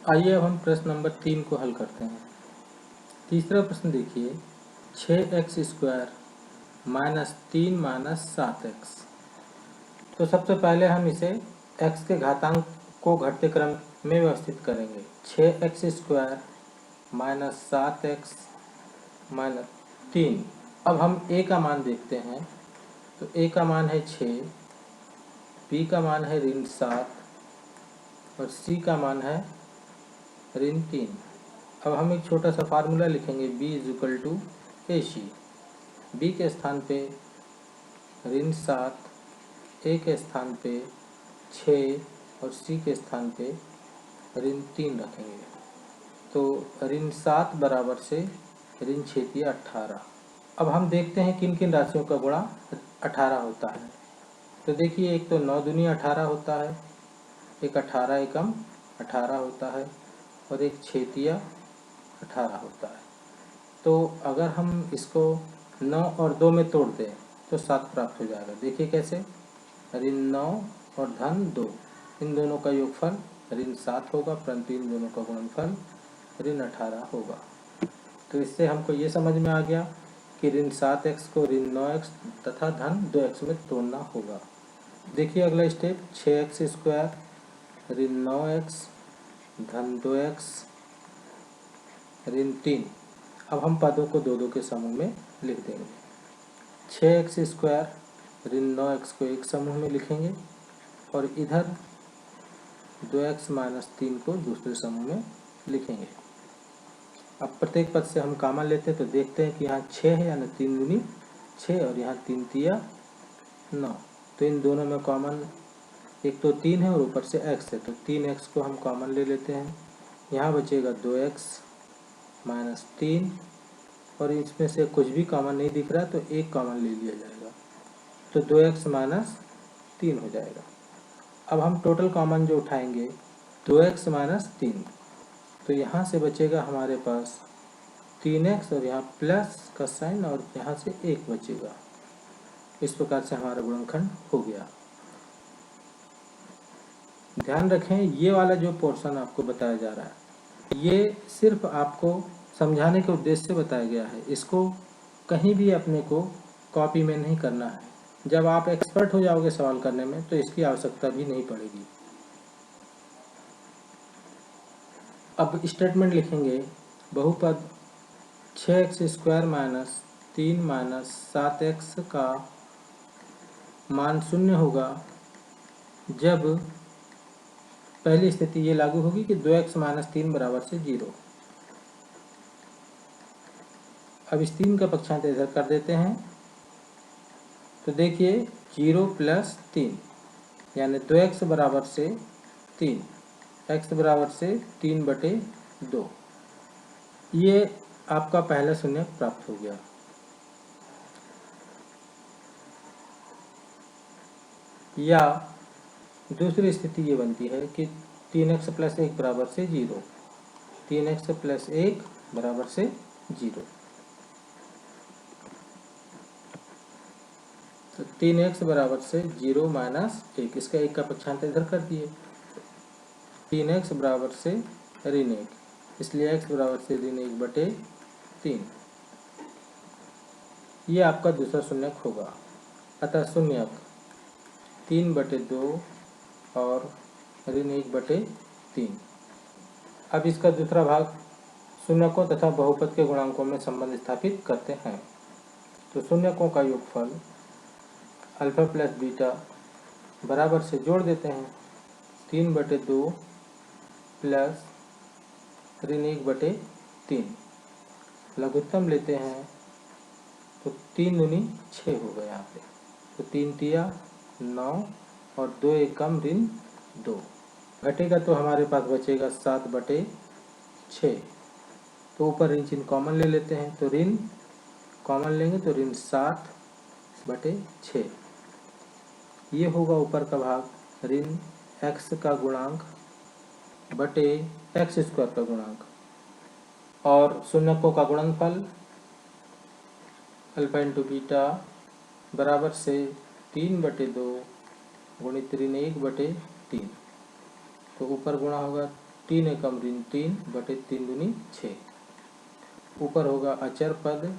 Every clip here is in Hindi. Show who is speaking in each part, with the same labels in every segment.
Speaker 1: आइए अब हम प्रश्न नंबर 3 को हल करते हैं। तीसरा प्रश्न देखिए, 6x² माइनस 3 माइनस 7x। तो सबसे पहले हम इसे x के घातांक को घटते क्रम में व्यवस्थित करेंगे। 6x² minus 7x minus 3। अब हम a का मान देखते हैं। तो a का मान है 6, b का मान है -7 और c का मान है -3। अब हम एक छोटा सा फार्मूला लिखेंगे, b = AC। b के स्थान पे -7, a के स्थान पे 6 और c के स्थान पे -3 रखेंगे। तो -7 बराबर से ऋण 18। अब हम देखते हैं किन किन राशियों का गुणा 18 होता है। तो देखिए, एक तो 9 दूनी 18 होता है, एक 18 एकम 18 होता है और एक 6 18 होता है। तो अगर हम इसको 9 और 2 में तोड़ दें तो 7 प्राप्त हो जाएगा। देखिए कैसे, ऋण 9 और धन 2, इन दोनों का योगफल ऋण 7 होगा, परंतु इन दोनों का गुणनफल ऋण 18 होगा। तो इससे हमको ये समझ में आ गया कि ऋण 7x को ऋण 9x तथा धन 2x में तोड़ना होगा। देखिए अगला स्टेप, 6x² ऋण 9x धन 2x ऋण 3। अब हम पदों को 2-2 के समूह में लिख देंगे। 6x² ऋण 9x को एक समूह में लिखेंगे और इधर 2x माइनस 3 को दूसरे समूह में लिखेंगे। अब प्रत्येक पद से हम कॉमन लेते हैं तो देखते हैं कि यहाँ 6 है, यानी 3 दूनी 6 और यहाँ 3 तिया 9। तो इन दोनों में कॉमन एक तो 3 है और ऊपर से x है, तो 3x को हम कॉमन ले लेते हैं। यहाँ बचेगा 2x माइनस 3 और इसमें से कुछ भी कॉमन नहीं दिख रहा तो एक कॉमन ले लिया जाएगा, तो 2x माइनस 3 हो जाएगा। अब हम टोटल कॉमन जो उठाएंगे 2x माइनस 3, तो यहाँ से बचेगा हमारे पास 3x और यहाँ प्लस का साइन और यहाँ से 1 बचेगा। इस प्रकार से हमारा गुणनखंड हो गया। ध्यान रखें, ये वाला जो पोर्शन आपको बताया जा रहा है ये सिर्फ आपको समझाने के उद्देश्य से बताया गया है। इसको कहीं भी अपने को कॉपी में नहीं करना है। जब आप एक्सपर्ट हो जाओगे सवाल करने में तो इसकी आवश्यकता भी नहीं पड़ेगी। अब स्टेटमेंट लिखेंगे, बहुपद 6x² माइनस 3 माइनस 7x का मान 0 होगा जब पहली स्थिति ये लागू होगी कि 2x माइनस 3 बराबर से 0। अब इस 3 का पक्षांतर इधर कर देते हैं तो देखिए 0 प्लस 3 यानी 2x बराबर से 3, x बराबर से 3/2। ये आपका पहला शून्य प्राप्त हो गया। या दूसरी स्थिति ये बनती है कि 3x प्लस 1 बराबर से 0, 3x प्लस 1 बराबर से 0। तो 3x बराबर से 0 माइनस 1, इसका 1 का पक्षांतर इधर कर दिए। 3x बराबर से ऋण 1, इसलिए x बराबर से ऋण 1/3। ये आपका दूसरा शून्यक होगा। अतः शून्यक 3/2 और ऋण 1/3। अब इसका दूसरा भाग शून्यकों तथा बहुपद के गुणांकों में संबंध स्थापित करते हैं। तो शून्यकों का योगफल अल्फा प्लस बीटा बराबर से जोड़ देते हैं 3/2 प्लस ऋण 1/3। लघुत्तम लेते हैं तो 3 दूनी 6 हो गया यहाँ पे, तो 3 तिया 9 और 2 एकम ऋण 2। घटेगा तो हमारे पास बचेगा 7/6। तो ऊपर ऋण चिन्ह कॉमन ले लेते हैं, तो ऋण कॉमन लेंगे तो ऋण 7/6। ये होगा ऊपर का भाग ऋण x का गुणांक बटे x² का गुणांक, और शून्यकों का गुणनफल अल्फा इंटू बीटा बराबर से 3/2 गुणित ऋण 1/3। तो ऊपर गुणा होगा 3 एकम ऋण 3 बटे 3 दूनी 6। ऊपर होगा अचर पद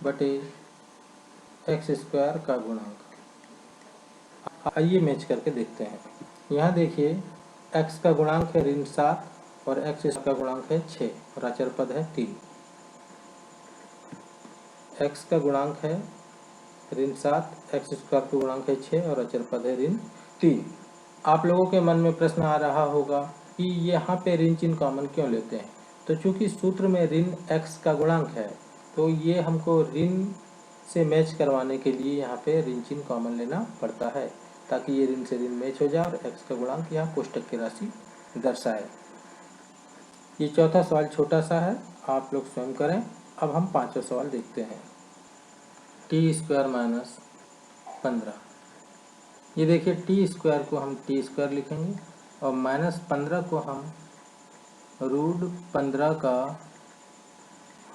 Speaker 1: बटे एक्स स्क्वायर का गुणांक। आइए मैच करके देखते हैं। यहाँ देखिए x का गुणांक है ऋण 7 और x का गुणांक है 6 और अचर पद है 3। x का गुणांक है ऋण 7, एक्स स्क्वायर का गुणांक है 6 और अचर पद है ऋण 3। आप लोगों के मन में प्रश्न आ रहा होगा कि यहाँ पे ऋण चिन्ह कॉमन क्यों लेते हैं। तो चूंकि सूत्र में ऋण x का गुणांक है तो ये हमको ऋण से मैच करवाने के लिए यहाँ पे ऋण चिन्ह कॉमन लेना पड़ता है, ताकि ये ऋण से ऋण मैच हो जाए और x का गुणांक यहाँ कोष्टक की राशि दर्शाए। ये चौथा सवाल छोटा सा है, आप लोग स्वयं करें। अब हम पांचवा सवाल देखते हैं। T square minus 15। ये देखिए टी स्क्वायर को हम टी स्क्वायर लिखेंगे और माइनस 15 को हम रूट 15 का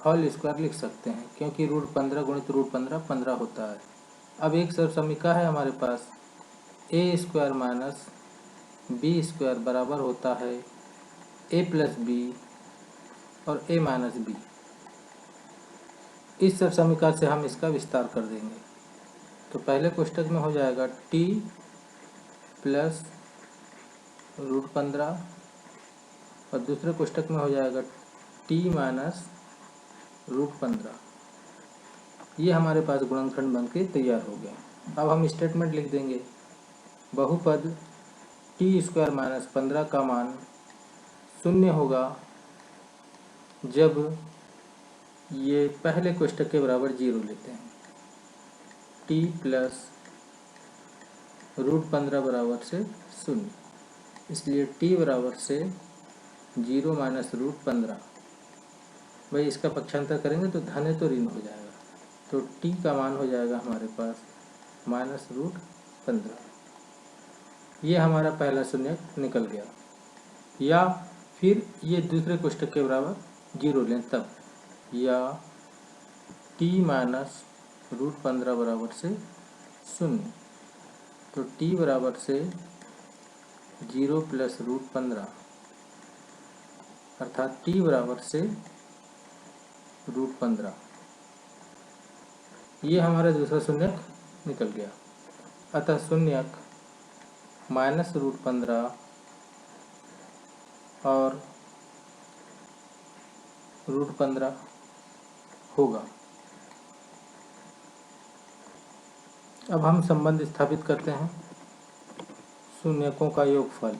Speaker 1: होल स्क्वायर लिख सकते हैं, क्योंकि रूट 15 गुणित रूट 15 15 होता है। अब एक समीकरण है हमारे पास, ए स्क्वायर माइनस बी स्क्वायर बराबर होता है ए प्लस बी और ए माइनस बी। इस सब समीकरण से हम इसका विस्तार कर देंगे। तो पहले कोष्टक में हो जाएगा टी प्लस रूट 15 और दूसरे कोष्टक में हो जाएगा टी माइनस रूट 15। ये हमारे पास गुणनखंड बन के तैयार हो गया। अब हम स्टेटमेंट लिख देंगे। बहुपद टी स्क्वायर माइनस 15 का मान शून्य होगा जब ये पहले कोष्टक के बराबर 0 लेते हैं। टी प्लस रूट 15 बराबर से 0, इसलिए टी बराबर से 0 माइनस रूट 15। भाई इसका पक्षांतर करेंगे तो धन है तो ऋण हो जाएगा, तो टी का मान हो जाएगा हमारे पास माइनस रूट 15। ये हमारा पहला शून्य निकल गया। या फिर ये दूसरे कोष्टक के बराबर 0 लें तब, या टी माइनस रूट 15 बराबर से 0, तो टी बराबर से 0 प्लस रूट 15 अर्थात टी बराबर से रूट 15। ये हमारा दूसरा शून्यक निकल गया। अतः शून्यक माइनस रूट 15 और रूट 15 होगा। अब हम संबंध स्थापित करते हैं। शून्यकों का योगफल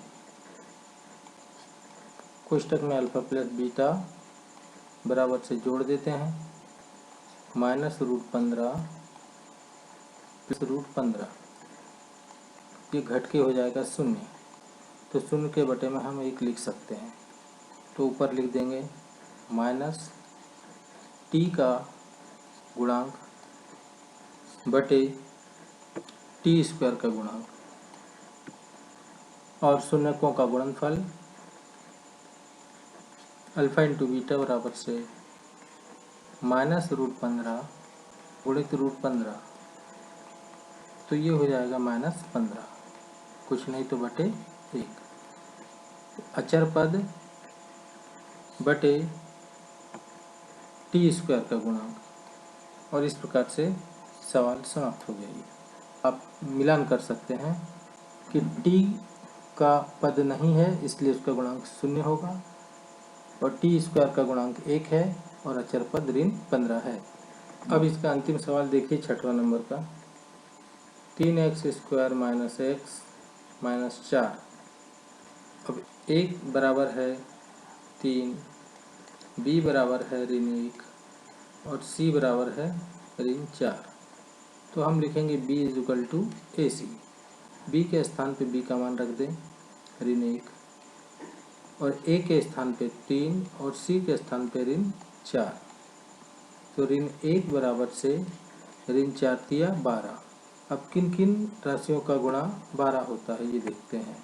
Speaker 1: कोष्टक में अल्फा प्लस बीटा बराबर से जोड़ देते हैं माइनस रूट 15 प्लस रूट 15। ये घट के हो जाएगा 0, तो 0 के बटे में हम 1 लिख सकते हैं। तो ऊपर लिख देंगे माइनस टी का गुणांक बटे टी स्क्वायर का गुणांक और शून्यकों का गुणनफल अल्फा इंटू बीटा बराबर से माइनस रूट 15 गुणित रूट 15, तो ये हो जाएगा माइनस 15, कुछ नहीं तो बटे 1। अचर पद बटे टी स्क्वायर का गुणांक, और इस प्रकार से सवाल समाप्त हो गया। आप मिलान कर सकते हैं कि टी का पद नहीं है इसलिए उसका गुणांक 0 होगा, और टी स्क्वायर का गुणांक 1 है और अचर पद ऋण 15 है। अब इसका अंतिम सवाल देखिए, छठवां नंबर का। 3x square minus x minus 4। अब एक बराबर है 3, b बराबर है ऋण 1 और c बराबर है ऋण 4। तो हम लिखेंगे b is equal to A C. B के स्थान पे b का मान रख दें ऋण 1, और a के स्थान पे 3 और c के स्थान पे ऋण 4। तो ऋण 1 बराबर से ऋण 4 तिया 12। अब किन किन राशियों का गुणा 12 होता है ये देखते हैं।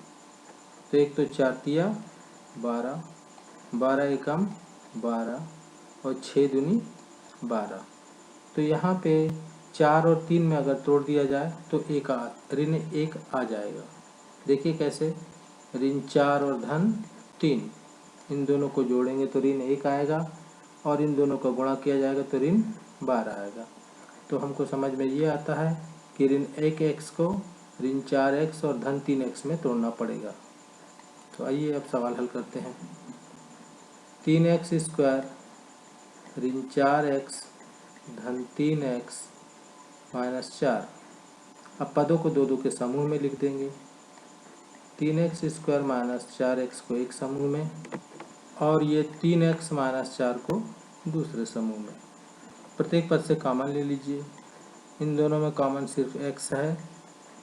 Speaker 1: तो एक तो 4 तिया 12, 12 एकम 12 और 6 दूनी 12। तो यहाँ पे 4 और 3 में अगर तोड़ दिया जाए तो ऋण 1 आ जाएगा। देखिए कैसे, ऋण 4 और धन 3, इन दोनों को जोड़ेंगे तो ऋण 1 आएगा और इन दोनों का गुणा किया जाएगा तो ऋण 12 आएगा। तो हमको समझ में ये आता है कि ऋण 1x को ऋण 4x और धन 3x में तोड़ना पड़ेगा। तो आइए अब सवाल हल करते हैं। 3x स्क्वायर ऋण 4x धन 3x माइनस 4। अब पदों को दो के समूह में लिख देंगे। 3x स्क्वायर माइनस 4x को एक समूह में और ये 3x माइनस 4 को दूसरे समूह में। प्रत्येक पद से कॉमन ले लीजिए। इन दोनों में कॉमन सिर्फ x है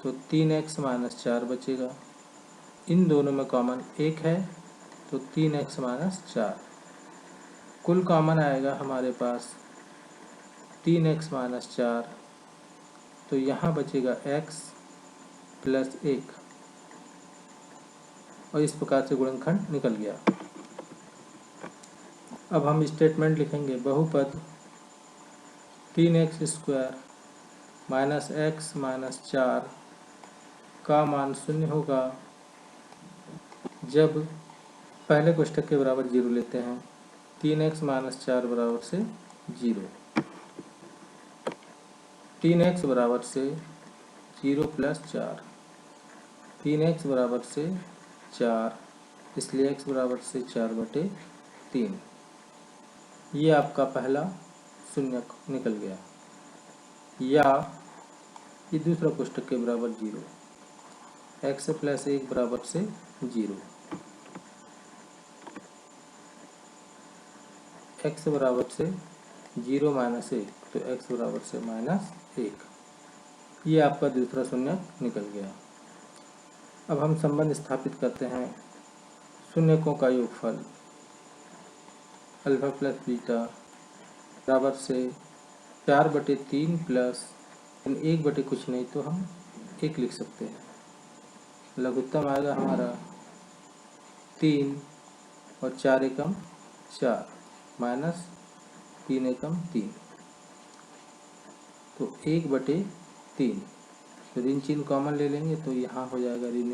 Speaker 1: तो 3x माइनस 4 बचेगा। इन दोनों में कॉमन 1 है तो 3x माइनस 4। कुल कॉमन आएगा हमारे पास 3x माइनस 4, तो यहाँ बचेगा x प्लस 1 और इस प्रकार से गुणनखंड निकल गया। अब हम स्टेटमेंट लिखेंगे। बहुपद 3x square minus x minus 4 का मान 0 होगा जब पहले कोष्ठक के बराबर 0 लेते हैं। 3x माइनस 4 बराबर से 0, 3x बराबर से 0 प्लस 4, 3x बराबर से 4, इसलिए x बराबर से 4/3। ये आपका पहला शून्य निकल गया। या ये दूसरा कोष्ठक के बराबर 0, x प्लस 1 बराबर से 0, x बराबर से 0 माइनस 1, तो x बराबर से -1। ये आपका दूसरा शून्य निकल गया। अब हम संबंध स्थापित करते हैं। शून्यकों का योगफल अल्फा प्लस बीटा बराबर से 4/3 प्लस 1 बटे कुछ नहीं तो हम 1 लिख सकते हैं। लघुत्तम आएगा हमारा 3 और 4 एकम 4 माइनस 3 एकम 3, तो 1/3। ऋण चिन्ह कॉमन ले लेंगे तो यहाँ हो जाएगा ऋण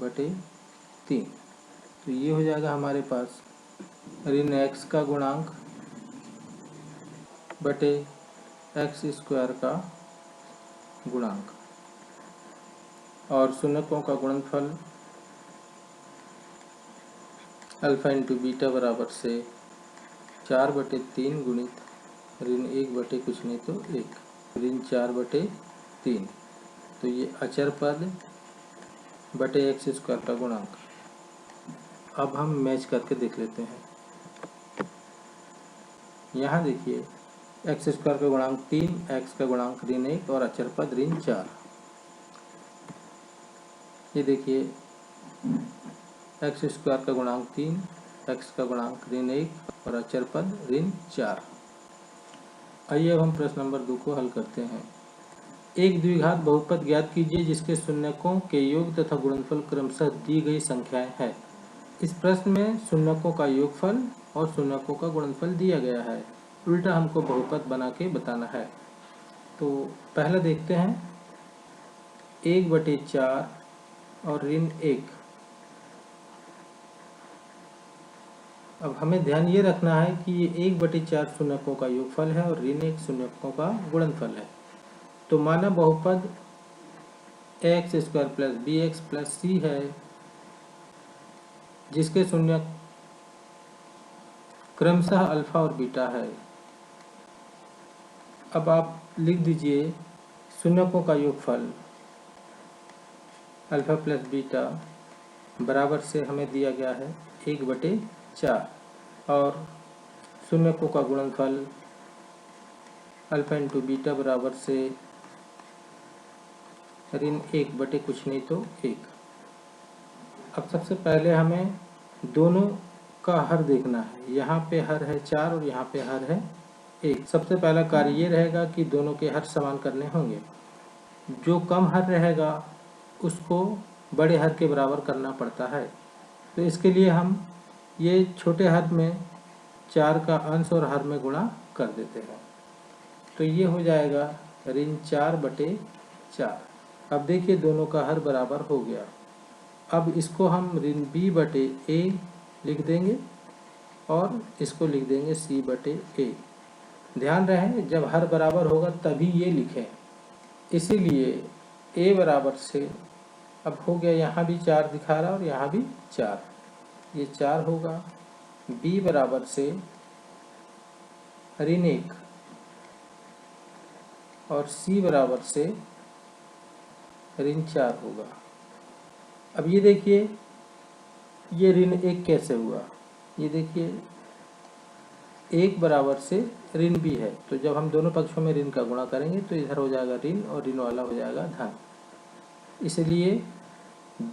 Speaker 1: 1/3। तो ये हो जाएगा हमारे पास ऋण x का गुणांक बटे x स्क्वायर का गुणांक और शून्यकों का गुणनफल अल्फा इंटू बीटा बराबर से 4/3 गुणित ऋण 1 बटे कुछ नहीं तो 1, ऋण 4/3। तो ये अचर पद बटे x स्क्वायर का गुणांक। अब हम मैच करके देख लेते हैं। यहाँ देखिए x स्क्वायर का गुणांक 3, x का गुणांक ऋण 1 और अचर पद ऋण 4। ये देखिए x स्क्वायर का गुणांक 3, x का गुणांक ऋण 1 और अचर पद ऋण 4। आइए अब हम प्रश्न नंबर 2 को हल करते हैं। एक द्विघात बहुपद ज्ञात कीजिए जिसके शून्यकों के योग तथा गुणनफल क्रमशः दी गई संख्याएं हैं। इस प्रश्न में शून्यकों का योगफल और शून्यकों का गुणनफल दिया गया है, उल्टा हमको बहुपद बना के बताना है। तो पहला देखते हैं 1/4 और ऋण 1। अब हमें ध्यान ये रखना है कि ये 1/4 शून्यकों का योगफल है और ऋण 1 शून्यकों का गुणनफल है। तो माना बहुपद ax square plus bx plus c है जिसके शून्य क्रमशः अल्फा और बीटा है। अब आप लिख दीजिए शून्यकों का योगफल अल्फा प्लस बीटा बराबर से हमें दिया गया है 1/4 और शून्यकों का गुणनफल अल्फा इंटू बीटा बराबर से ऋण 1 बटे कुछ नहीं तो 1। अब सबसे पहले हमें दोनों का हर देखना है। यहाँ पे हर है 4 और यहाँ पे हर है 1। सबसे पहला कार्य ये रहेगा कि दोनों के हर समान करने होंगे। जो कम हर रहेगा उसको बड़े हर के बराबर करना पड़ता है। तो इसके लिए हम ये छोटे हर में 4 का अंश और हर में गुणा कर देते हैं। तो ये हो जाएगा ऋण 4/4। अब देखिए दोनों का हर बराबर हो गया। अब इसको हम ऋण b बटे a लिख देंगे और इसको लिख देंगे c बटे a। ध्यान रहे जब हर बराबर होगा तभी ये लिखें, इसीलिए a बराबर से अब हो गया, यहाँ भी 4 दिखा रहा और यहाँ भी 4, ये 4 होगा। b बराबर से ऋण 1 और c बराबर से ऋण 4 होगा। अब ये देखिए ये ऋण 1 कैसे हुआ, ये देखिए 1 बराबर से ऋण b है, तो जब हम दोनों पक्षों में ऋण का गुणा करेंगे तो इधर हो जाएगा ऋण और ऋण वाला हो जाएगा धन। इसलिए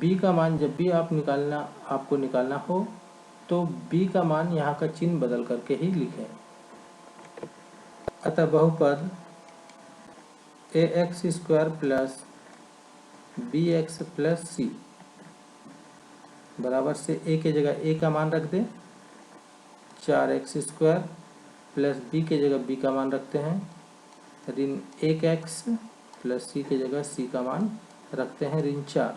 Speaker 1: b का मान जब भी आपको निकालना हो तो b का मान यहाँ का चिन्ह बदल करके ही लिखें। अतः बहुपद ax square plus bx plus c बराबर से a के जगह a का मान रख दें, 4x स्क्वायर प्लस b के जगह b का मान रखते हैं, ऋण 1x प्लस c के जगह c का मान रखते हैं ऋण 4।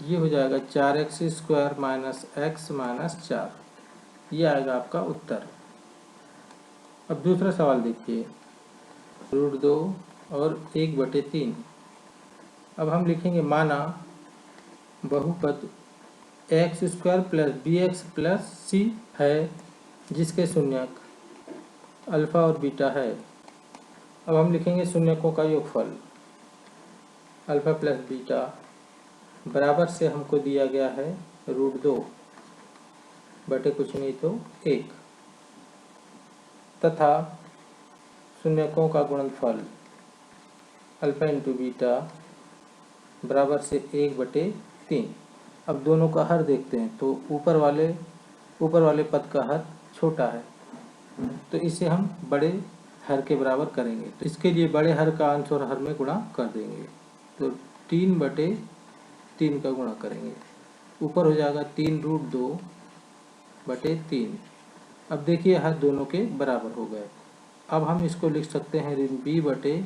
Speaker 1: ये हो जाएगा 4x square minus x minus 4, ये आएगा आपका उत्तर। अब दूसरा सवाल देखिए, √2 और 1/3। अब हम लिखेंगे माना बहुपद x square plus b x plus c है जिसके शून्यक अल्फा और बीटा है। अब हम लिखेंगे शून्यकों का योगफल अल्फा प्लस बीटा बराबर से हमको दिया गया है √2 बटे कुछ नहीं तो 1 तथा शून्यकों का गुणनफल अल्फा इंटू बीटा बराबर से 1/3। अब दोनों का हर देखते हैं तो ऊपर वाले पद का हर छोटा है, तो इसे हम बड़े हर के बराबर करेंगे, तो इसके लिए बड़े हर का अंश और हर में गुणा कर देंगे, तो 3/3 का गुणा करेंगे, ऊपर हो जाएगा 3√2/3। अब देखिए हर दोनों के बराबर हो गए। अब हम इसको लिख सकते हैं ऋण b बटे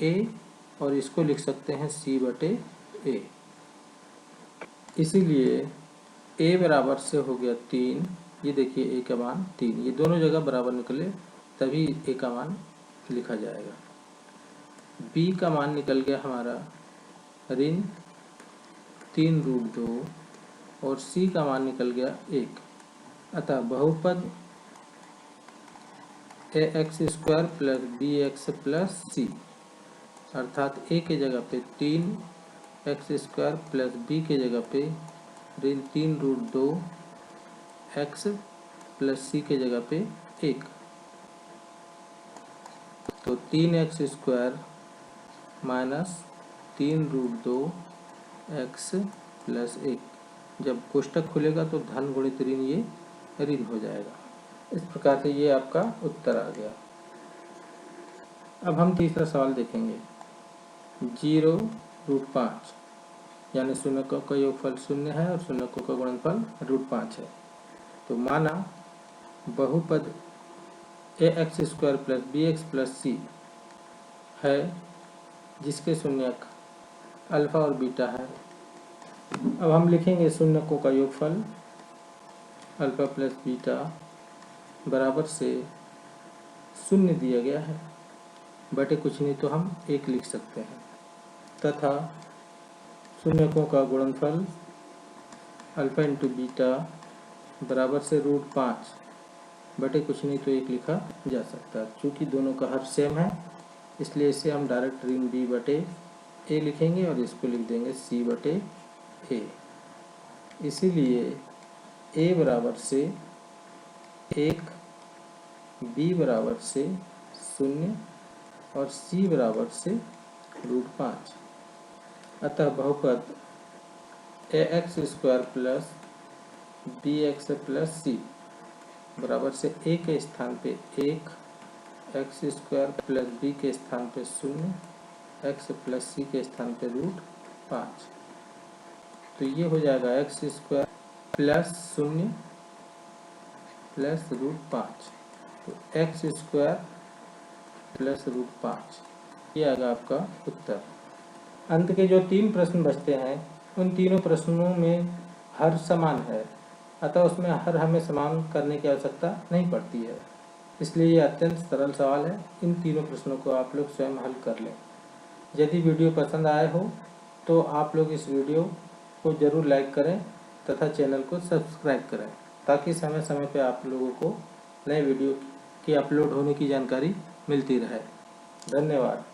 Speaker 1: a और इसको लिख सकते हैं c बटे a। इसीलिए a बराबर से हो गया 3, ये देखिए a का मान 3, ये दोनों जगह बराबर निकले तभी a का मान लिखा जाएगा। b का मान निकल गया हमारा ऋण 3√2 और c का मान निकल गया 1। अतः बहुपद ax square plus bx plus c अर्थात a के जगह पे 3x स्क्वायर प्लस b के जगह पे ऋण 3√2 x प्लस c के जगह पे 1, तो 3x square minus 3√2 x plus 1। जब कोष्टक खुलेगा तो धन गुणित ऋण ये ऋण हो जाएगा। इस प्रकार से ये आपका उत्तर आ गया। अब हम तीसरा सवाल देखेंगे। 0√5 यानी शून्यकों का योगफल 0 है और शून्यकों का गुणनफल √5 है। तो माना बहुपद ax square plus bx plus c है जिसके शून्यक अल्फा और बीटा है। अब हम लिखेंगे शून्यकों का योगफल अल्फा प्लस बीटा बराबर से 0 दिया गया है बटे कुछ नहीं तो हम 1 लिख सकते हैं, तथा शून्यकों का गुणनफल अल्फा इंटू बीटा बराबर से √5 बटे कुछ नहीं तो 1 लिखा जा सकता है। चूँकि दोनों का हर सेम है इसलिए इसे हम डायरेक्ट ऋण b बटे a लिखेंगे और इसको लिख देंगे c बटे a। इसीलिए a बराबर से 1, b बराबर से 0 और c बराबर से √5। अतः बहुपद ax square plus bx plus c बराबर से a के स्थान पे 1, x स्क्वायर प्लस b के स्थान पे 0, x प्लस c के स्थान पे √5। तो ये हो जाएगा x स्क्वायर प्लस 0 प्लस √5, तो x स्क्वायर प्लस √5 ये आएगा आपका उत्तर। अंत के जो 3 प्रश्न बचते हैं उन तीनों प्रश्नों में हर समान है, अतः उसमें हर हमें समान करने की आवश्यकता नहीं पड़ती है, इसलिए ये अत्यंत सरल सवाल है। इन तीनों प्रश्नों को आप लोग स्वयं हल कर लें। यदि वीडियो पसंद आए हो तो आप लोग इस वीडियो को ज़रूर लाइक करें तथा चैनल को सब्सक्राइब करें, ताकि समय समय पर आप लोगों को नए वीडियो की अपलोड होने की जानकारी मिलती रहे। धन्यवाद।